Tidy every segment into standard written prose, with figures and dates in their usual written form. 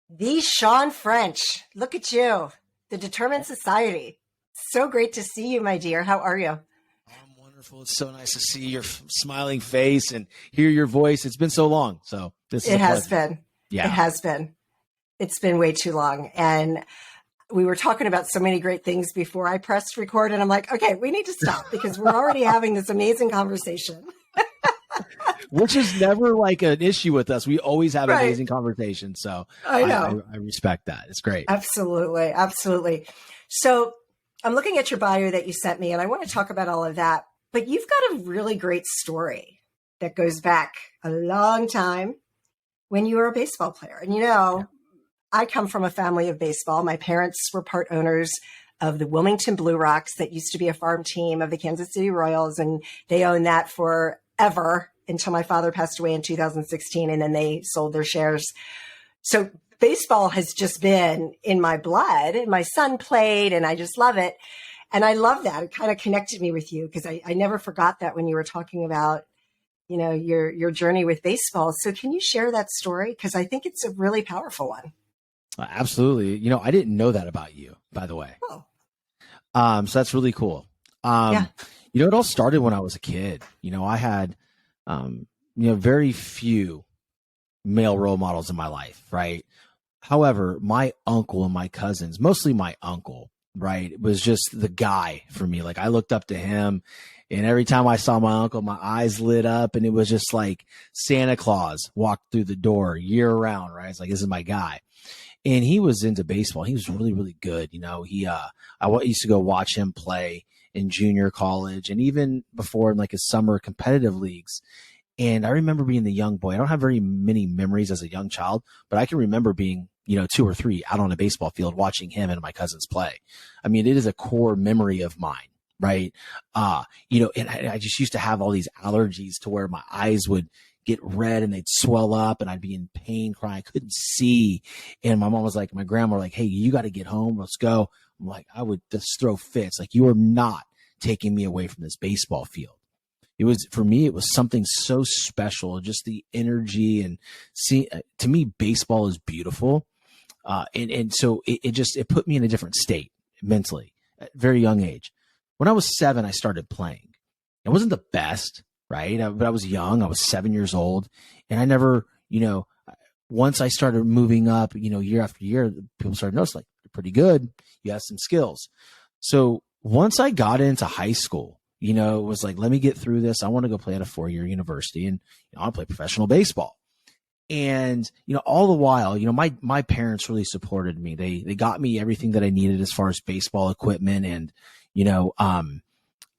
The Shawn French. Look at you. The Determined Society. So great to see you, my dear. How are you? I'm wonderful. It's so nice to see your smiling face and hear your voice. It's been so long. So this is It has been. Yeah. It has been. It's been way too long. And we were talking about so many great things before I pressed record. And I'm like, okay, we need to stop because we're already having this amazing conversation. Which is never like an issue with us. We always have Right. amazing conversations. So I know. I respect that. It's great. Absolutely. Absolutely. So I'm looking at your bio that you sent me, and I want to talk about all of that. But you've got a really great story that goes back a long time when you were a baseball player. And, I come from a family of baseball. My parents were part owners of the Wilmington Blue Rocks that used to be a farm team of the Kansas City Royals. And they owned that forever until my father passed away in 2016. And then they sold their shares. So baseball has just been in my blood. And my son played, and I just love it. And I love that. It kind of connected me with you because I never forgot that when you were talking about, your journey with baseball. So can you share that story? Because I think it's a really powerful one. Absolutely. I didn't know that about you, by the way. Oh. So that's really cool. Yeah. It all started when I was a kid. I had, very few male role models in my life, right? However, my uncle and my cousins, mostly my uncle, right, was just the guy for me. Like, I looked up to him, and every time I saw my uncle, my eyes lit up, and it was just like Santa Claus walked through the door year round, right? It's like, this is my guy. And he was into baseball. He was really, really good. I used to go watch him play in junior college and even before in like his summer competitive leagues. And I remember being the young boy. I don't have very many memories as a young child, but I can remember being, 2 or 3 out on a baseball field watching him and my cousins play. I mean, it is a core memory of mine, right? And I just used to have all these allergies to where my eyes would get red and they'd swell up and I'd be in pain, crying. I couldn't see. And my mom was like, my grandma were like, hey, you got to get home. Let's go. I'm like, I would just throw fits. Like, you are not taking me away from this baseball field. For me, it was something so special, just the energy and to me, baseball is beautiful. And so it put me in a different state mentally at a very young age. When I was 7, I started playing. It wasn't the best, right? But I was young. I was 7 years old, and I never, once I started moving up, year after year, people started noticing, like, you're pretty good. You have some skills. So once I got into high school, it was like, let me get through this. I want to go play at a 4-year university, and I want to play professional baseball. And, all the while, my parents really supported me. They got me everything that I needed as far as baseball equipment and,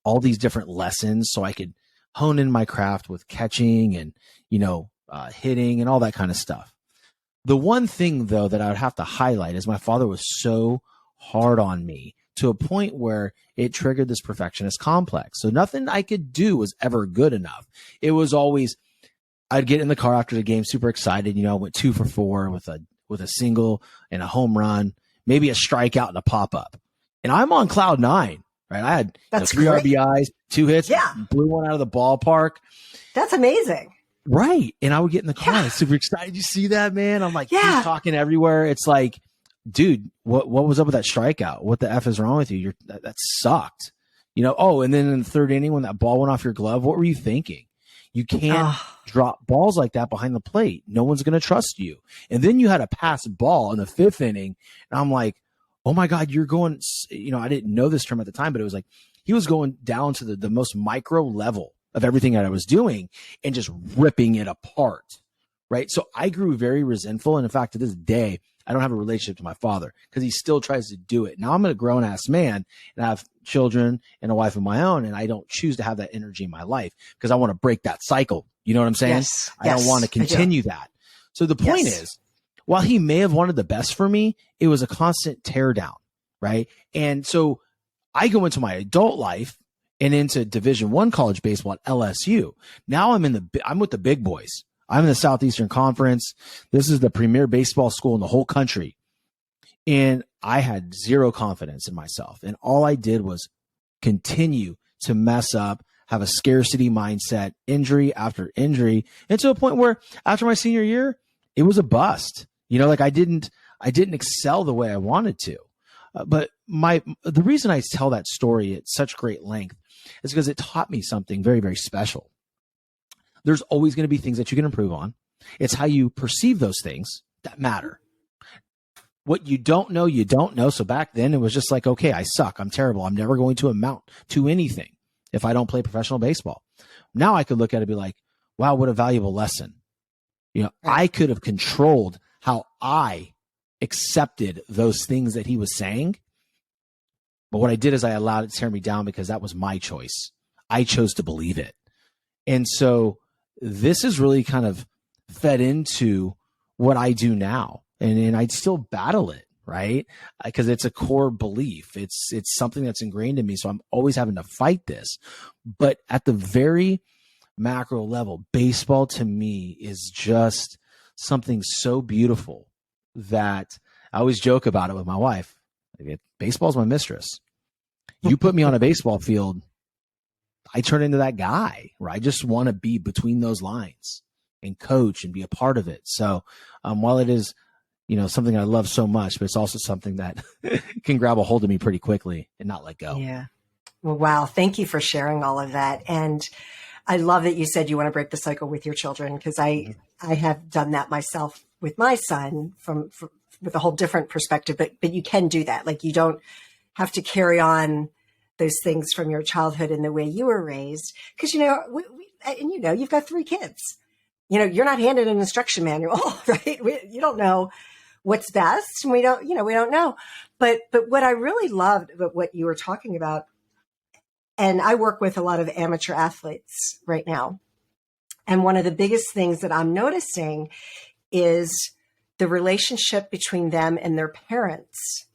all these different lessons so I could hone in my craft with catching and, hitting and all that kind of stuff. The one thing, though, that I would have to highlight is my father was so hard on me to a point where it triggered this perfectionist complex. So nothing I could do was ever good enough. It was always, I'd get in the car after the game, super excited. I went 2 for 4 with a single and a home run, maybe a strikeout and a pop up. And I'm on cloud 9, right? I had 3 great. RBIs, 2 hits, Yeah. blew one out of the ballpark. That's amazing. Right. And I would get in the car. Yeah. I was super excited. You see that, man? I'm like, Yeah. talking everywhere. It's like, dude, what was up with that strikeout? What the F is wrong with you? That sucked. And then in the 3rd inning when that ball went off your glove, what were you thinking? You can't drop balls like that behind the plate. No one's going to trust you. And then you had a pass ball in the 5th inning. And I'm like, oh my God, you're going, I didn't know this term at the time, but it was like, he was going down to the most micro level of everything that I was doing and just ripping it apart. Right. So I grew very resentful. And in fact, to this day, I don't have a relationship to my father because he still tries to do it. Now I'm a grown ass man and I have children and a wife of my own. And I don't choose to have that energy in my life because I want to break that cycle. You know what I'm saying? Yes. I don't want to continue that. So the point is, while he may have wanted the best for me, it was a constant tear down. Right. And so I go into my adult life and into Division I college baseball at LSU. Now I'm with the big boys. I'm in the Southeastern Conference. This is the premier baseball school in the whole country. And I had zero confidence in myself. And all I did was continue to mess up, have a scarcity mindset, injury after injury, and to a point where after my senior year, it was a bust. Like I didn't excel the way I wanted to. But the reason I tell that story at such great length is because it taught me something very, very special. There's always going to be things that you can improve on. It's how you perceive those things that matter. What you don't know, you don't know. So back then it was just like, okay, I suck. I'm terrible. I'm never going to amount to anything if I don't play professional baseball. Now I could look at it and be like, wow, what a valuable lesson. I could have controlled how I accepted those things that he was saying. But what I did is I allowed it to tear me down because that was my choice. I chose to believe it. And so this is really kind of fed into what I do now. And I still battle it, right? Because it's a core belief. It's something that's ingrained in me. So I'm always having to fight this. But at the very macro level, baseball to me is just something so beautiful that I always joke about it with my wife. Baseball's my mistress. You put me on a baseball field, I turn into that guy where I just want to be between those lines and coach and be a part of it. So while it is, something I love so much, but it's also something that can grab a hold of me pretty quickly and not let go. Yeah. Well, wow. Thank you for sharing all of that. And I love that you said you want to break the cycle with your children, because I have done that myself with my son with a whole different perspective, but you can do that. Like, you don't have to carry on those things from your childhood in the way you were raised. Because, you've got 3 kids. You're not handed an instruction manual, right? You don't know what's best. And we don't know. But what I really loved about what you were talking about, and I work with a lot of amateur athletes right now, and one of the biggest things that I'm noticing is the relationship between them and their parents,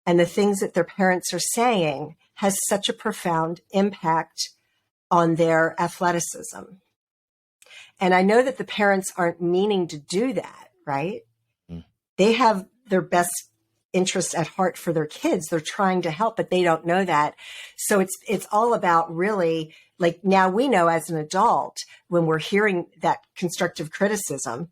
and the things that their parents are saying has such a profound impact on their athleticism. And I know that the parents aren't meaning to do that, right? They have their best interest at heart for their kids. They're trying to help, but they don't know that. So it's all about really, like, now we know as an adult, when we're hearing that constructive criticism,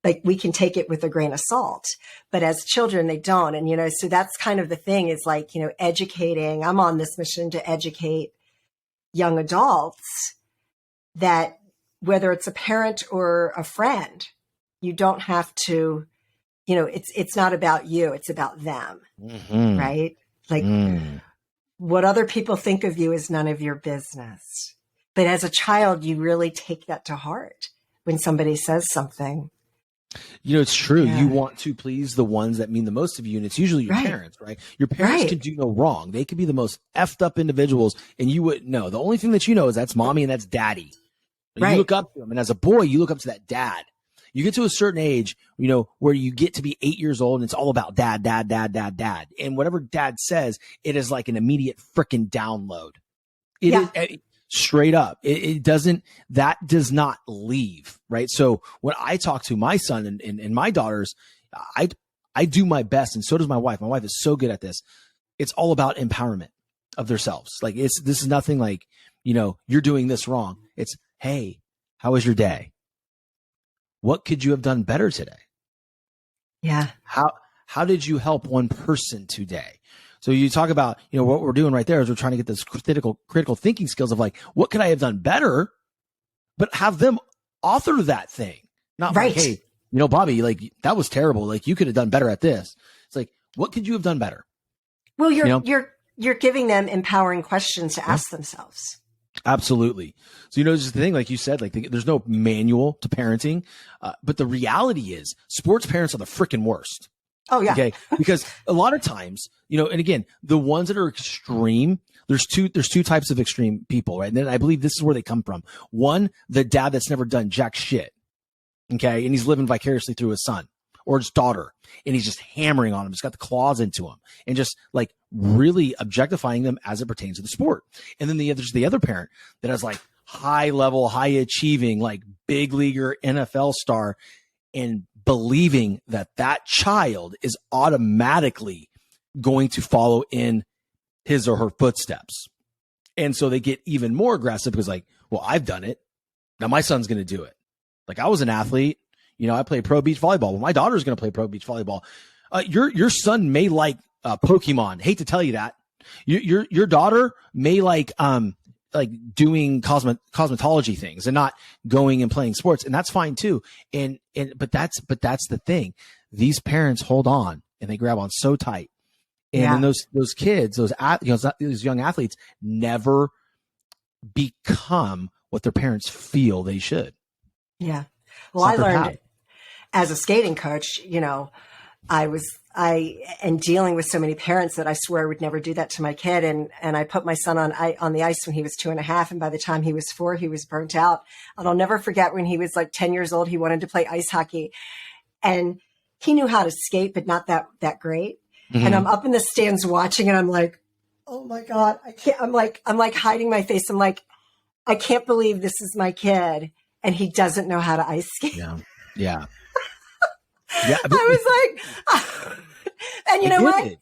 like, we can take it with a grain of salt, but as children, they don't. And, so that's kind of the thing, is like, educating. I'm on this mission to educate young adults that whether it's a parent or a friend, you don't have to, it's not about you, it's about them. Mm-hmm. Right? Like, what other people think of you is none of your business. But as a child, you really take that to heart when somebody says something. It's true. Yeah. You want to please the ones that mean the most of you, and it's usually your parents, right? Your parents can do no wrong. They could be the most effed up individuals, and you wouldn't know. The only thing that you know is that's mommy and that's daddy. You look up to them, and as a boy, you look up to that dad. You get to a certain age, where you get to be 8 years old, and it's all about dad, dad, dad, dad, dad. And whatever dad says, it is like an immediate freaking download. It is straight up. It doesn't, that does not leave, right? So when I talk to my son and my daughters, I do my best, and so does my wife. My wife is so good at this. It's all about empowerment of themselves. Like, this is nothing like, you're doing this wrong. It's, hey, how was your day? What could you have done better today? Yeah. How did you help one person today? So you talk about, what we're doing right there is we're trying to get this critical thinking skills of like, what could I have done better? But have them author that thing. Not like, hey, Bobby, like, that was terrible. Like, you could have done better at this. It's like, what could you have done better? Well, you're giving them empowering questions to ask themselves. Absolutely. So, just the thing, like you said, like, there's no manual to parenting. But the reality is sports parents are the freaking worst. Oh, yeah. Okay. Because a lot of times, and again, the ones that are extreme, there's two types of extreme people, right? And then I believe this is where they come from. One, the dad that's never done jack shit. Okay. And he's living vicariously through his son or his daughter, and he's just hammering on him. He's got the claws into him and just like really objectifying them as it pertains to the sport. And then there's the other parent that has like high level, high achieving, like big leaguer NFL star, and believing that that child is automatically going to follow in his or her footsteps. And so they get even more aggressive because, like, well, I've done it. Now my son's going to do it. Like, I was an athlete. You know, I play pro beach volleyball. Well, my daughter's going to play pro beach volleyball. Your son may like Pokemon. Hate to tell you that. Your daughter may like doing cosmetology things and not going and playing sports, and that's fine too. But that's the thing. These parents hold on and they grab on so tight, and then those kids, those young athletes never become what their parents feel they should. Yeah. Well, I learned as a skating coach, you know, I am dealing with so many parents that I swear I would never do that to my kid. And I put my son on the ice when he was 2.5. And by the time he was 4, he was burnt out. And I'll never forget when he was like 10 years old, he wanted to play ice hockey, and he knew how to skate, but not that great. Mm-hmm. And I'm up in the stands watching, and I'm like, oh my God, I can't, I'm like hiding my face. I'm like, I can't believe this is my kid and he doesn't know how to ice skate. Yeah. Yeah. Yeah, I was like, and you know what?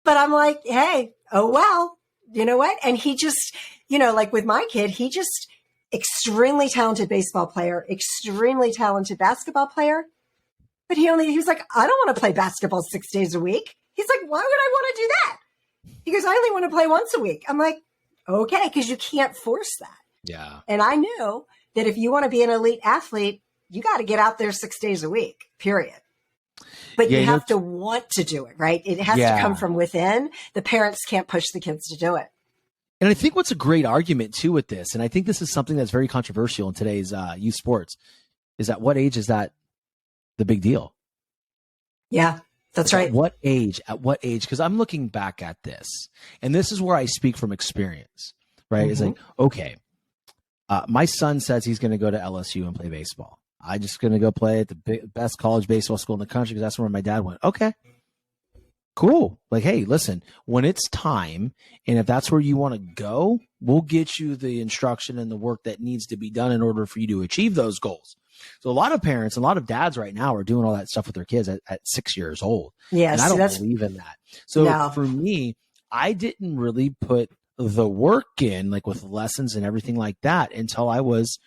But I'm like, hey, oh, well, you know what? And he just, you know, like with my kid, he just extremely talented baseball player, extremely talented basketball player. But he was like, I don't want to play basketball 6 days a week. He's like, why would I want to do that? He goes, I only want to play once a week. I'm like, okay, because you can't force that. Yeah. And I knew that if you want to be an elite athlete, you got to get out there 6 days a week, period. But you have to want to do it, right? It has to come from within. The parents can't push the kids to do it. And I think what's a great argument too with this, and I think this is something that's very controversial in today's youth sports, is at what age is that the big deal? Yeah, that's right. At what age? Because I'm looking back at this, and this is where I speak from experience, right? Mm-hmm. It's like, okay, my son says he's going to go to LSU and play baseball. I'm just going to go play at the best college baseball school in the country because that's where my dad went. Okay, cool. Like, hey, listen, when it's time, and if that's where you want to go, we'll get you the instruction and the work that needs to be done in order for you to achieve those goals. So a lot of parents, a lot of dads right now are doing all that stuff with their kids at 6 years old. Yeah, and I don't believe in that. So for me, I didn't really put the work in, like with lessons and everything like that, until I was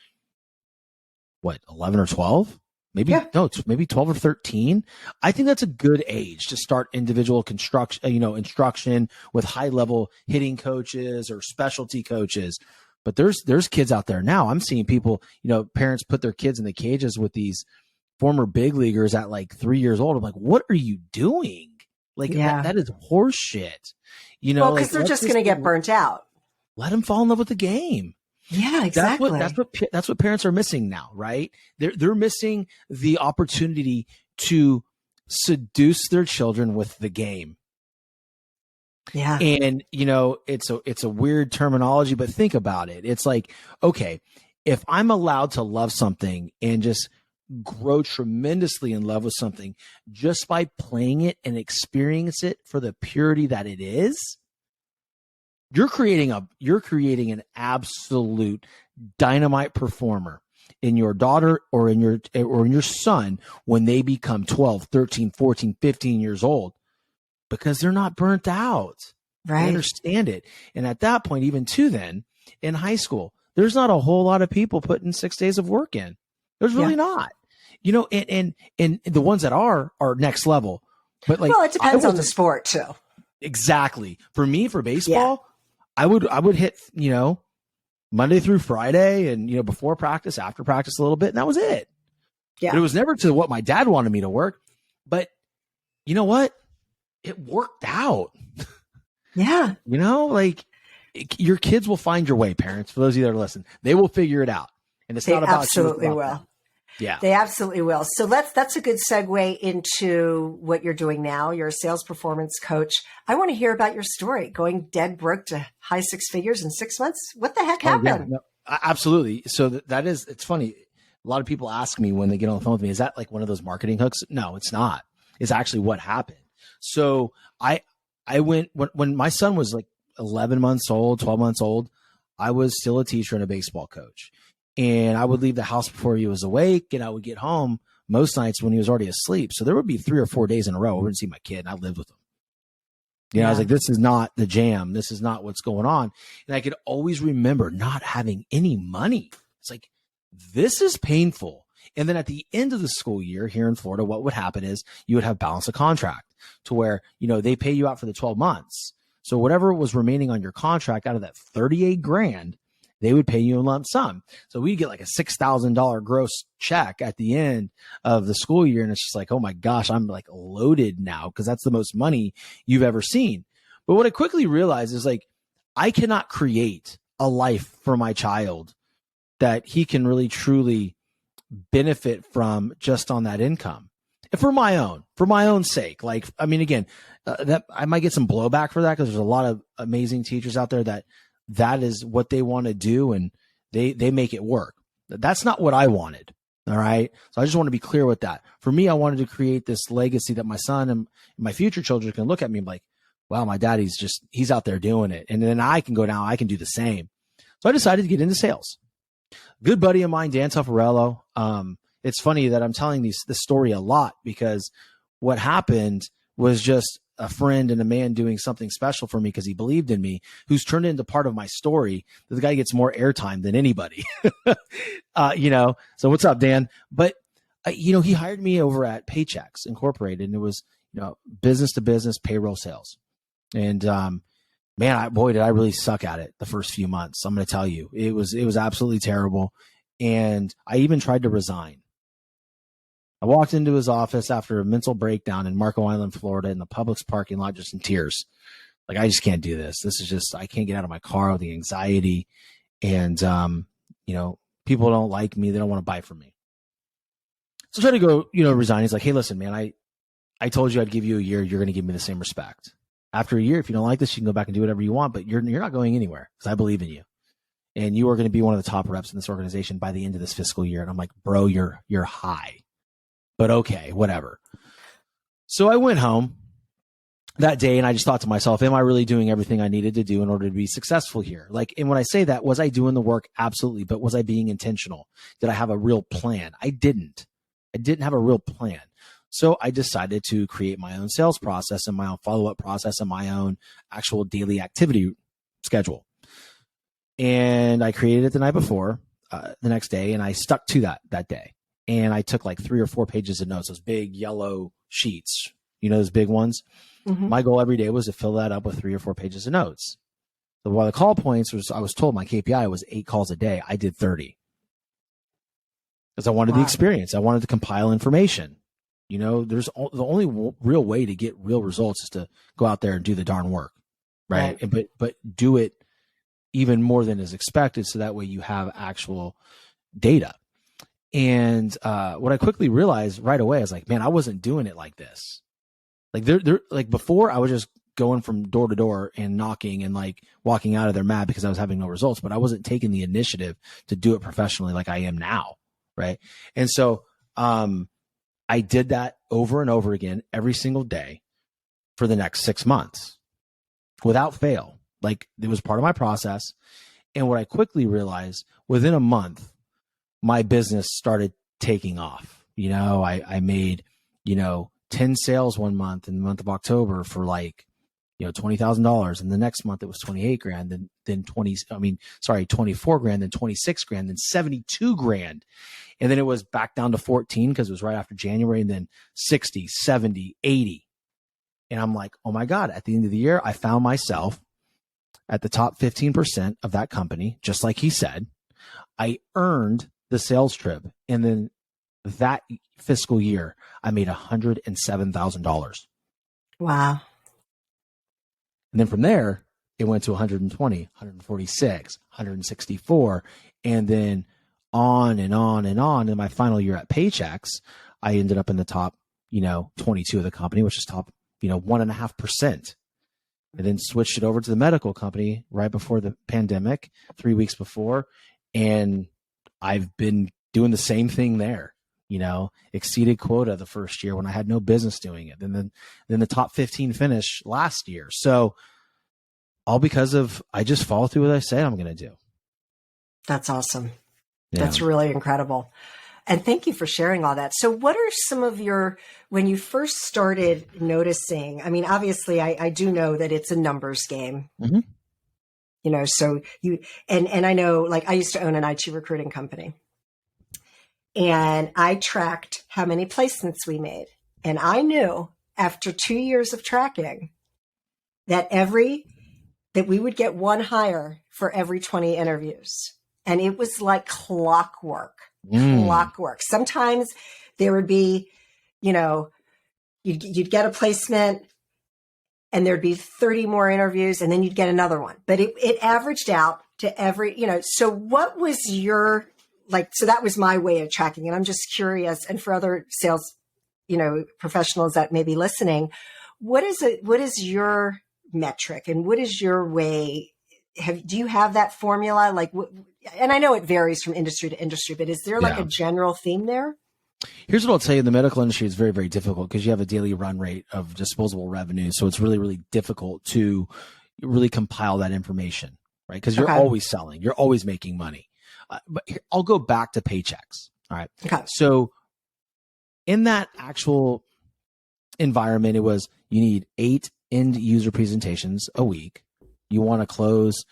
11 or 12, maybe 12 or 13. I think that's a good age to start individual instruction with high level hitting coaches or specialty coaches. But there's kids out there now. I'm seeing people, parents put their kids in the cages with these former big leaguers at like 3 years old. I'm like, what are you doing? Like that is horse shit. Because they're just going to get burnt out. Let them fall in love with the game. Yeah, exactly. That's what parents are missing now, right? They're missing the opportunity to seduce their children with the game. Yeah. And it's a weird terminology, but think about it. It's like, okay, if I'm allowed to love something and just grow tremendously in love with something just by playing it and experience it for the purity that it is, you're creating an absolute dynamite performer in your daughter or in your son when they become 12, 13, 14, 15 years old, because they're not burnt out. Right. They understand it. And at that point, even then in high school, there's not a whole lot of people putting 6 days of work in. There's really not, and the ones that are next level, but it depends on the sport too. Exactly. For me, for baseball, I would hit, Monday through Friday and, before practice, after practice a little bit. And that was it. Yeah. But it was never to what my dad wanted me to work. But you know what? It worked out. Yeah. Your kids will find your way, parents. For those of you that are listening, they will figure it out. And it's not about absolutely will. Them. Yeah, they absolutely will. So that's a good segue into what you're doing now. You're a sales performance coach. I want to hear about your story, going dead broke to high 6 figures in 6 months. What the heck happened? Yeah, no, absolutely. So it's funny. A lot of people ask me when they get on the phone with me, is that like one of those marketing hooks? No, it's not. It's actually what happened. So I went when my son was like 11 months old, 12 months old, I was still a teacher and a baseball coach. And I would leave the house before he was awake, and I would get home most nights when he was already asleep. So there would be 3 or 4 days in a row I wouldn't see my kid, and I lived with him. I was like, this is not the jam. This is not what's going on. And I could always remember not having any money. It's like, this is painful. And then at the end of the school year here in Florida, what would happen is you would have balance of contract to where, they pay you out for the 12 months. So whatever was remaining on your contract out of that 38 grand, they would pay you in lump sum. So we get like a $6,000 gross check at the end of the school year. And it's just like, oh my gosh, I'm like loaded now because that's the most money you've ever seen. But what I quickly realized is like, I cannot create a life for my child that he can really truly benefit from just on that income. And for my own sake. Like, I mean, again, that I might get some blowback for that because there's a lot of amazing teachers out there that is what they want to do and they make it work. That's not what I wanted. All right. So I just want to be clear with that. For me, I wanted to create this legacy that my son and my future children can look at me and be like, wow, my daddy's he's out there doing it. And then I can go down, I can do the same. So I decided to get into sales. Good buddy of mine, Dan Tuffarello. It's funny that I'm telling this story a lot because what happened was just a friend and a man doing something special for me because he believed in me, who's turned into part of my story. The guy gets more airtime than anybody, so what's up, Dan? But, he hired me over at Paychecks Incorporated, and it was, business to business payroll sales. And, man, did I really suck at it the first few months. I'm going to tell you, it was absolutely terrible. And I even tried to resign. I walked into his office after a mental breakdown in Marco Island, Florida, in the Publix parking lot, just in tears. Like, I just can't do this. This is just, I can't get out of my car with the anxiety. And, people don't like me. They don't want to buy from me. So I tried to go, resign. He's like, hey, listen, man, I told you I'd give you a year. You're going to give me the same respect. After a year, if you don't like this, you can go back and do whatever you want, but you're not going anywhere because I believe in you. And you are going to be one of the top reps in this organization by the end of this fiscal year. And I'm like, bro, you're high. But okay, whatever. So I went home that day and I just thought to myself, am I really doing everything I needed to do in order to be successful here? Like, and when I say that, was I doing the work? Absolutely. But was I being intentional? Did I have a real plan? I didn't have a real plan. So I decided to create my own sales process and my own follow-up process and my own actual daily activity schedule. And I created it the night before, the next day, and I stuck to that day. And I took like 3 or 4 pages of notes, those big yellow sheets, those big ones. Mm-hmm. My goal every day was to fill that up with 3 or 4 pages of notes. So while the call points I was told my KPI was 8 calls a day, I did 30. Because I wanted the experience. I wanted to compile information. There's the only real way to get real results is to go out there and do the darn work. Right. But do it even more than is expected. So that way you have actual data. And what I quickly realized right away, I was like, man, I wasn't doing it like this. Like like before, I was just going from door to door and knocking and like walking out of there mad because I was having no results, but I wasn't taking the initiative to do it professionally like I am now. Right. And so I did that over and over again every single day for the next 6 months without fail. Like, it was part of my process. And what I quickly realized, within a month, my business started taking off. I made, 10 sales one month in the month of October for like, $20,000. And the next month it was 28 grand, then 24 grand, then 26 grand, then 72 grand. And then it was back down to 14 because it was right after January, and then 60, 70, 80. And I'm like, oh my God, at the end of the year, I found myself at the top 15% of that company, just like he said. I earned the sales trip. And then that fiscal year, I made $107,000. Wow. And then from there, it went to 120, 146, 164, and then on and on and on. In my final year at Paychecks, I ended up in the top, 22 of the company, which is top, 1.5%. And then switched it over to the medical company right before the pandemic, 3 weeks before. And I've been doing the same thing there, exceeded quota the first year when I had no business doing it. And then the top 15 finish last year. So all because of, I just follow through what I say I'm going to do. That's awesome. Yeah. That's really incredible. And thank you for sharing all that. So what are some of when you first started noticing, I mean, obviously I do know that it's a numbers game, so and I know, like, I used to own an IT recruiting company. and I tracked how many placements we made. And I knew after 2 years of tracking that we would get one hire for every 20 interviews. And it was like clockwork. Sometimes there would be, you'd get a placement and there'd be 30 more interviews and then you'd get another one. But it averaged out to every, so what was your, so that was my way of tracking. And I'm just curious. And for other sales, professionals that may be listening, what is your metric and what is your way? Do you have that formula? And I know it varies from industry to industry, but is there a general theme there? Here's what I'll tell you. The medical industry is very, very difficult because you have a daily run rate of disposable revenue. So it's really, really difficult to really compile that information, right? Because you're always selling, you're always making money. But I'll go back to paychecks. All right. Okay. So in that actual environment, it was, you need 8 end user presentations a week. You want to close,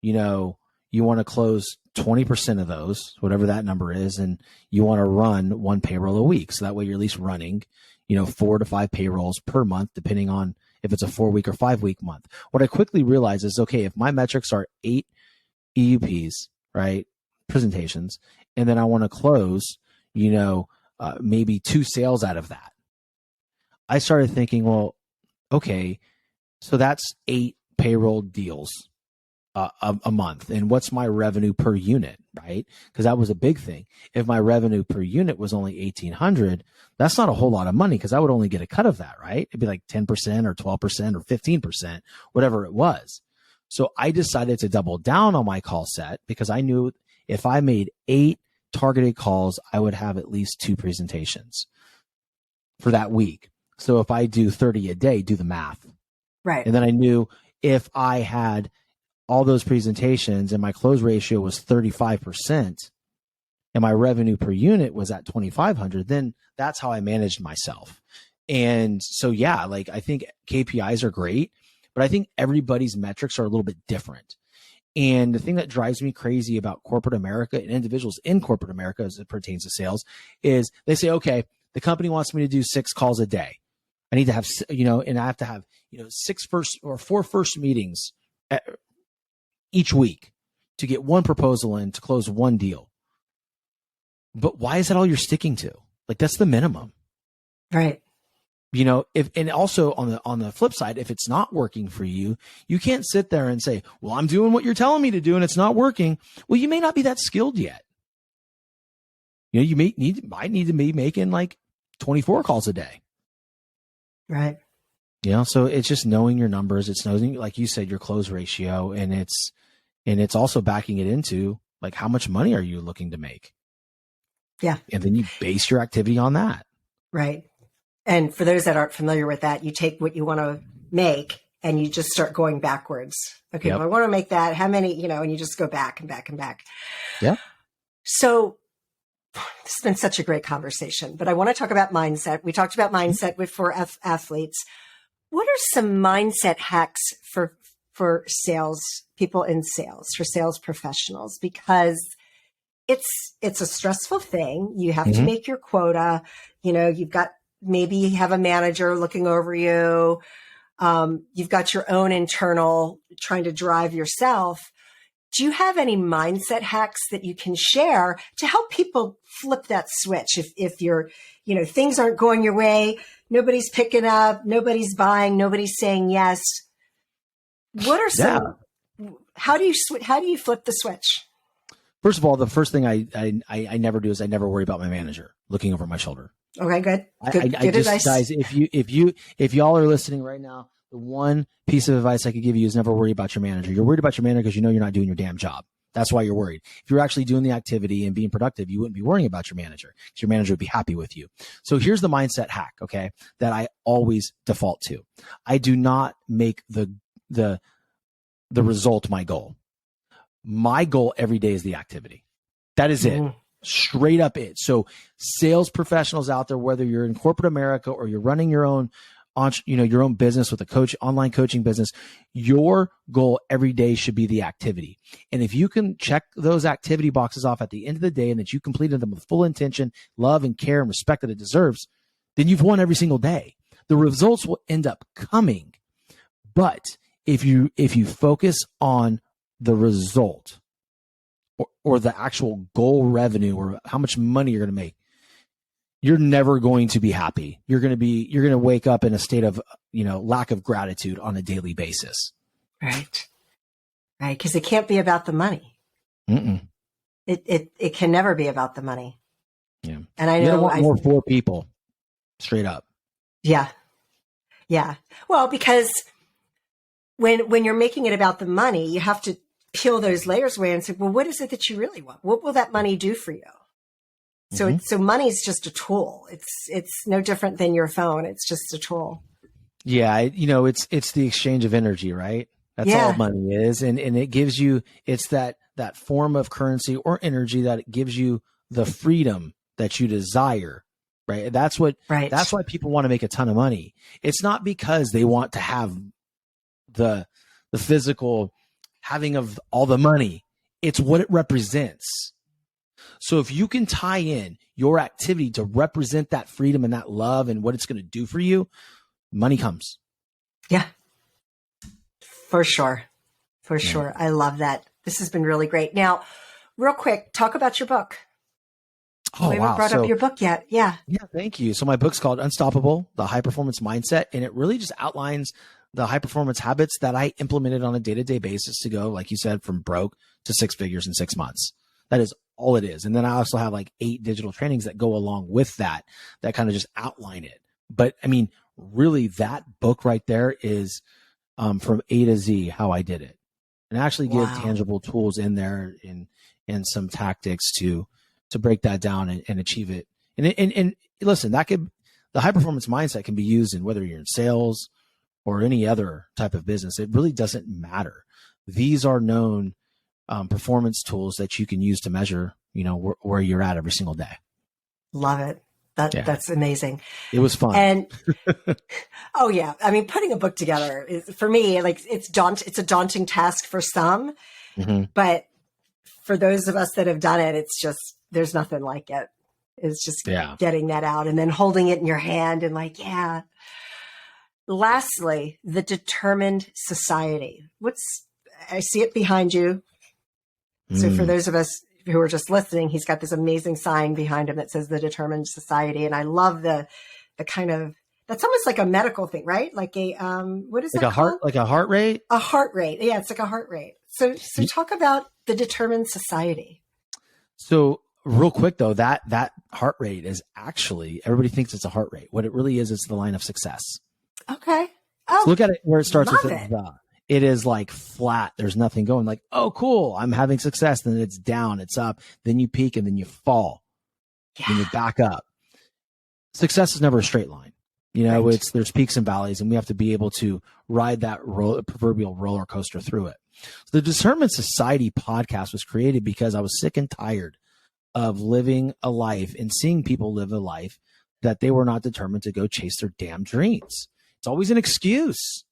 20% of those, whatever that number is, and you want to run 1 payroll a week. So that way you're at least running, 4 to 5 payrolls per month, depending on if it's a 4-week or 5-week month. What I quickly realized is, okay, if my metrics are 8 EUPs, right, presentations, and then I want to close, maybe 2 sales out of that. I started thinking, well, okay, so that's 8 payroll deals a month. And what's my revenue per unit, right? Because that was a big thing. If my revenue per unit was only 1,800, that's not a whole lot of money because I would only get a cut of that, right? It'd be like 10% or 12% or 15%, whatever it was. So I decided to double down on my call set because I knew if I made 8 targeted calls, I would have at least 2 presentations for that week. So if I do 30 a day, do the math. Right. And then I knew if I had all those presentations and my close ratio was 35% and my revenue per unit was at 2,500, then that's how I managed myself. And so, I think KPIs are great, but I think everybody's metrics are a little bit different. And the thing that drives me crazy about corporate America and individuals in corporate America as it pertains to sales is they say, okay, the company wants me to do 6 calls a day. I need to have, and I have to have, 4 first meetings each week to get 1 proposal in to close 1 deal. But why is that all you're sticking to? That's the minimum. Right. And also on the flip side, if it's not working for you, you can't sit there and say, well, I'm doing what you're telling me to do and it's not working. Well, you may not be that skilled yet. You might need to be making 24 calls a day. Right. So it's just knowing your numbers. It's knowing, like you said, your close ratio, and it's also backing it into how much money are you looking to make? Yeah. And then you base your activity on that. Right. And for those that aren't familiar with that, you take what you want to make and you just start going backwards. Okay. Yep. Well, I want to make that. How many, and you just go back and back and back. Yeah. So this has been such a great conversation, but I want to talk about mindset. We talked about mindset for athletes. What are some mindset hacks for sales people in sales, for sales professionals? Because it's a stressful thing. You have to make your quota. You've got, maybe you have a manager looking over you. You've got your own internal trying to drive yourself. Do you have any mindset hacks that you can share to help people flip that switch? If you're, things aren't going your way, nobody's picking up, nobody's buying, nobody's saying yes. What are some, how do you flip the switch? First of all, the first thing I never do is I never worry about my manager looking over my shoulder. Okay, good. Good advice. Guys, if y'all are listening right now, the one piece of advice I could give you is never worry about your manager. You're worried about your manager because you're not doing your damn job. That's why you're worried. If you're actually doing the activity and being productive, you wouldn't be worrying about your manager because your manager would be happy with you. So here's the mindset hack, okay, that I always default to. I do not make the result my goal. My goal every day is the activity. That is it. Straight up it. So sales professionals out there, whether you're in corporate America or you're running your own your own business with a online coaching business, your goal every day should be the activity. And if you can check those activity boxes off at the end of the day and that you completed them with full intention, love and care and respect that it deserves, then you've won every single day. The results will end up coming. But if you focus on the result or the actual goal revenue or how much money you're going to make, you're never going to be happy. You're going to wake up in a state of, lack of gratitude on a daily basis. Right. Right. Because it can't be about the money. Mm-mm. It can never be about the money. Yeah. And I You know want more for people, straight up. Yeah. Yeah. Well, because when you're making it about the money, you have to peel those layers away and say, well, what is it that you really want? What will that money do for you? So so money's just a tool. It's no different than your phone. It's just a tool. Yeah, it's the exchange of energy, right? That's all money is, and it gives you, it's that form of currency or energy that it gives you the freedom that you desire, right? That's why people want to make a ton of money. It's not because they want to have the physical having of all the money. It's what it represents. So if you can tie in your activity to represent that freedom and that love and what it's going to do for you, money comes. Yeah, for sure. For sure. I love that. This has been really great. Now, real quick, talk about your book. Oh, we haven't brought up your book yet. Yeah. Yeah. Thank you. So my book's called Unstoppable, the High Performance Mindset. And it really just outlines the high performance habits that I implemented on a day-to-day basis to go, like you said, from broke to 6 figures in 6 months. That is all it is. And then I also have like 8 digital trainings that go along with that kind of just outline it. But I mean, really that book right there is from A to Z, how I did it, and actually give tangible tools in there and some tactics to break that down and achieve it. And listen, the high performance mindset can be used in whether you're in sales or any other type of business. It really doesn't matter. These are known performance tools that you can use to measure, where you're at every single day. Love it. That's amazing. It was fun. And oh yeah, I mean, putting a book together is, for me, like it's a daunting task for some, but for those of us that have done it, it's just, there's nothing like it. It's just getting that out and then holding it in your hand and like, yeah. Lastly, the determined society. I see it behind you. So for those of us who are just listening, he's got this amazing sign behind him that says the Determined Society. And I love the kind of, that's almost like a medical thing, right? Like a, what is it called? Like a heart rate? A heart rate. Yeah. It's like a heart rate. So talk about the Determined Society. So real quick though, that heart rate is actually, everybody thinks it's a heart rate. What it really is, it's the line of success. Okay. Oh, so look at it where it starts with it. It is like flat. There's nothing going, like, oh, cool, I'm having success. Then it's down, it's up. Then you peak and then you fall. Yeah. Then you back up. Success is never a straight line. There's peaks and valleys, and we have to be able to ride that proverbial roller coaster through it. So the Determined Society podcast was created because I was sick and tired of living a life and seeing people live a life that they were not determined to go chase their damn dreams. It's always an excuse.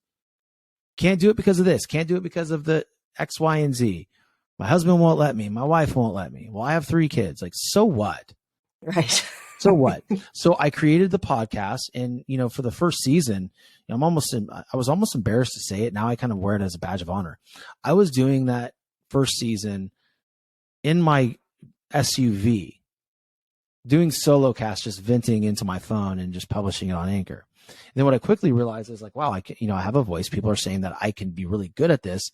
Can't do it because of this. Can't do it because of the X, Y, and Z. My husband won't let me. My wife won't let me. Well, I have 3 kids. Like, so what? Right. So what? So I created the podcast, and for the first season, I was almost embarrassed to say it. Now I kind of wear it as a badge of honor. I was doing that first season in my SUV, doing solo cast, just venting into my phone and just publishing it on Anchor. And then what I quickly realized is like, wow, I have a voice. People are saying that I can be really good at this.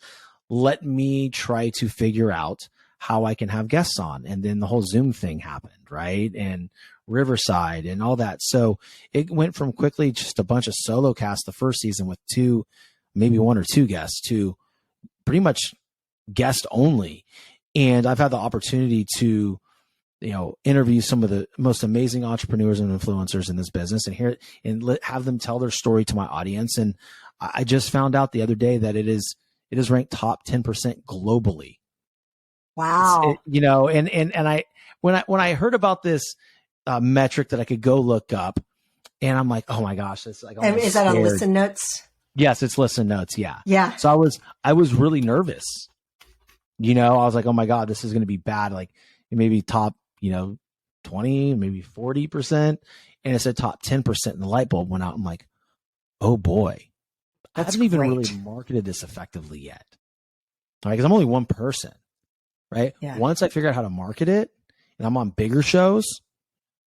Let me try to figure out how I can have guests on. And then the whole Zoom thing happened, right? And Riverside and all that. So it went from quickly just a bunch of solo casts the first season with 2, maybe 1 or 2 guests, to pretty much guest only. And I've had the opportunity to interview some of the most amazing entrepreneurs and influencers in this business and have them tell their story to my audience. And I just found out the other day that it is ranked top 10% globally. Wow. And when I heard about this metric that I could go look up, And I'm like, oh my gosh, it's like, And is that on Listen Notes? Yes, it's Listen Notes. Yeah. Yeah. So I was really nervous. I was like, oh my God, this is going to be bad. Like maybe top, 20, maybe 40%. And it said top 10%, and the light bulb went out. I'm like, oh boy, I haven't even really marketed this effectively yet. All right. Cause I'm only one person, right? Yeah. Once I figure out how to market it and I'm on bigger shows,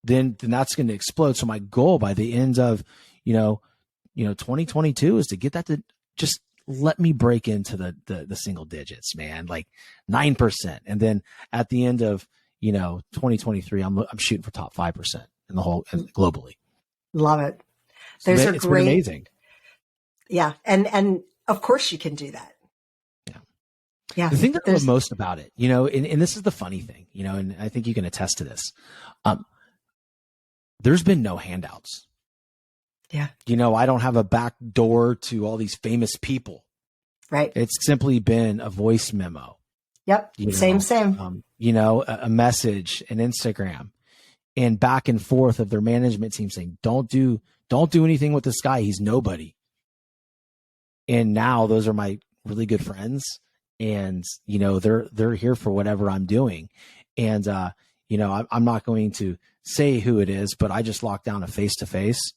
then that's going to explode. So my goal by the end of, 2022 is to get that to just let me break into the single digits, man, like 9%. And then at the end of, 2023, I'm shooting for top 5% in the whole globally. Love it. Those are great. Amazing. Yeah. And of course you can do that. Yeah. Yeah. The thing that I love most about it, and this is the funny thing, and I think you can attest to this. There's been no handouts. Yeah. I don't have a back door to all these famous people. Right. It's simply been a voice memo. Yep. Same. A message, an Instagram, and back and forth of their management team saying, don't do anything with this guy. He's nobody. And now those are my really good friends, and, they're here for whatever I'm doing. And, I'm not going to say who it is, but I just locked down a face-to-face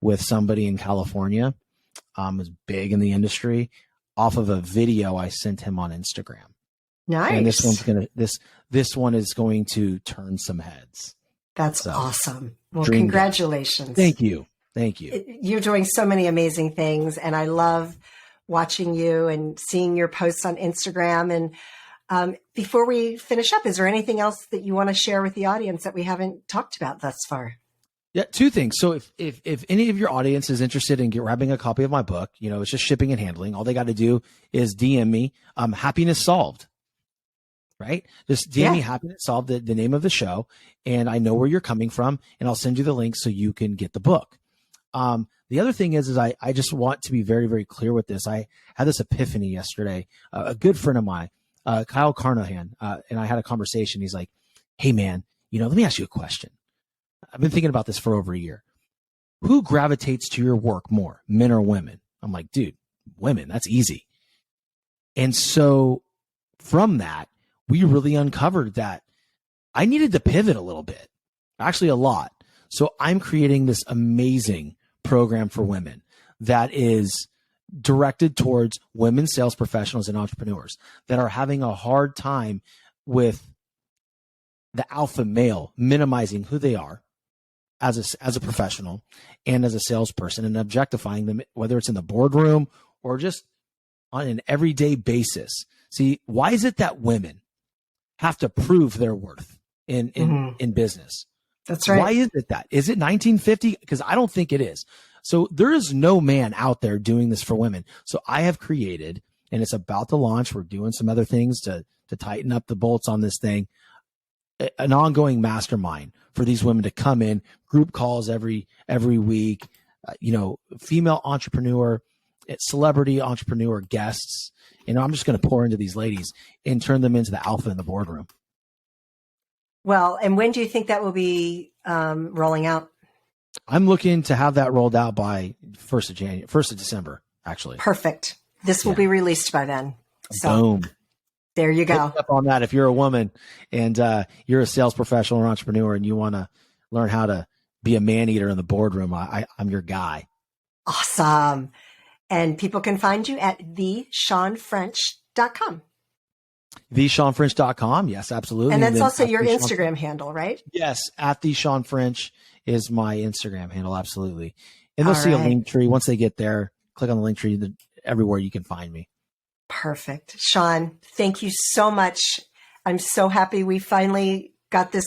with somebody in California, was big in the industry, off of a video I sent him on Instagram. Nice. And this one is going to turn some heads. That's awesome. Well, congratulations. Thank you. You're doing so many amazing things, and I love watching you and seeing your posts on Instagram. And before we finish up, is there anything else that you want to share with the audience that we haven't talked about thus far? Yeah, two things. So if any of your audience is interested in grabbing a copy of my book, it's just shipping and handling. All they got to do is DM me, Happiness Solved, right? Just DM me Happiness Solved, the name of the show, and I know where you're coming from, and I'll send you the link so you can get the book. The other thing is I just want to be very, very clear with this. I had this epiphany yesterday. A good friend of mine, Kyle Carnahan, and I had a conversation. He's like, hey man, let me ask you a question. I've been thinking about this for over a year. Who gravitates to your work more, men or women? I'm like, dude, women, that's easy. And so from that, we really uncovered that I needed to pivot a little bit, actually a lot. So I'm creating this amazing program for women that is directed towards women sales professionals and entrepreneurs that are having a hard time with the alpha male minimizing who they are as a professional and as a salesperson, and objectifying them, whether it's in the boardroom or just on an everyday basis. See, why is it that women have to prove their worth in business? That's right. Why is it that? Is it 1950? Because I don't think it is. So there is no man out there doing this for women. So I have created, and it's about to launch. We're doing some other things to tighten up the bolts on this thing, an ongoing mastermind for these women to come in, group calls every week, female entrepreneur, celebrity entrepreneur guests. I'm just going to pour into these ladies and turn them into the alpha in the boardroom. Well, and when do you think that will be rolling out? I'm looking to have that rolled out by 1st of December, actually. Perfect. This will be released by then. So boom. There you go. Pick up on that. If you're a woman and you're a sales professional or entrepreneur and you want to learn how to be a man eater in the boardroom, I'm your guy. Awesome. And people can find you at theshawnfrench.com. theshawnfrench.com. Yes, absolutely. And that's also your Instagram handle, right? Yes. At the Shawn French is my Instagram handle. Absolutely. And they'll see a link tree. Once they get there, click on the link tree everywhere you can find me. Perfect. Shawn, thank you so much. I'm so happy we finally got this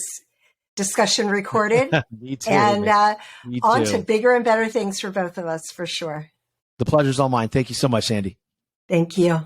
discussion recorded. Me too. And on to bigger and better things for both of us, for sure. The pleasure's all mine. Thank you so much, Sandee. Thank you.